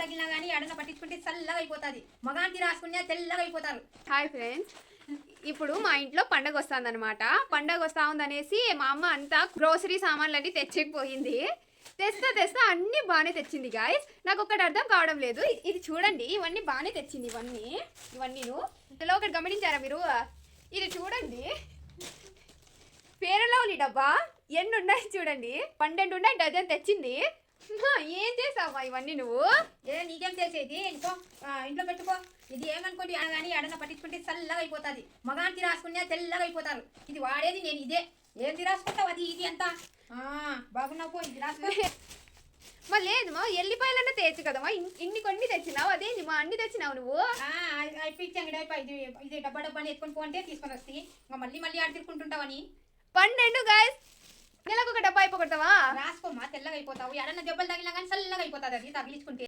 తగిలినా కానీ ఎడన పట్టించుకుంటే చల్లగా అయిపోతుంది. మగాంతి రాసుకునే తెల్లగా అయిపోతారు. హాయ్ ఫ్రెండ్స్, ఇప్పుడు మా ఇంట్లో పండగ వస్తుందన్నమాట. పండగ వస్తా ఉందనేసి మా అమ్మ అంతా గ్రోసరీ సామాన్లన్నీ తెచ్చకపోయింది. తెస్తా అన్ని బాగానే తెచ్చింది గాయస్. నాకు ఒకటి అర్థం కావడం లేదు. ఇది చూడండి, ఇవన్నీ బాగానే తెచ్చింది. ఇవన్నీ ఇందులో ఒకటి గమనించారా మీరు? ఇది చూడండి, ఫెయిర్ లవ్లీ డబ్బా ఎన్ని ఉన్నాయి చూడండి, 12 ఉన్నాయి. డజన్ తెచ్చింది. ఏం చేసావా ఇవన్నీ నువ్వు? నీకేం తెలిసేది? ఇంట్లో పెట్టుకో. ఇది ఏమనుకోండి కానీ ఎడన పట్టించుకుంటే చల్లగా అయిపోతుంది. మగాంతి రాసుకునే తెల్లగా అయిపోతారు. ఇది వాడేది నేను ఇదే. ఏంది రాసుకుంటావు? అది ఇది అంతా బాగున్నావు. ఇది రాసుకో. లేదు మా ఎల్లిపాయలన్నా తెచ్చు కదమ్మా. ఇన్ని కొన్ని తెచ్చినావు, అదేంటి మా అన్ని తెచ్చినావు నువ్వు? అయిపోయి ఇది డబ్బా ఎత్తుకొని పోంటే తీసుకొని వస్తే ఇంకా మళ్ళీ ఆడ తిరుక్కుంటుంటావని. 12 గాయస్, నెలకు ఒక డబ్బా అయిపోతావా? రాసుకోమ్మా, తెల్లగా అయిపోతావు. ఎడన్న దెబ్బలు తగిలినా కానీ చల్లగా అయిపోతుంది. అది తగిలించుకుంటే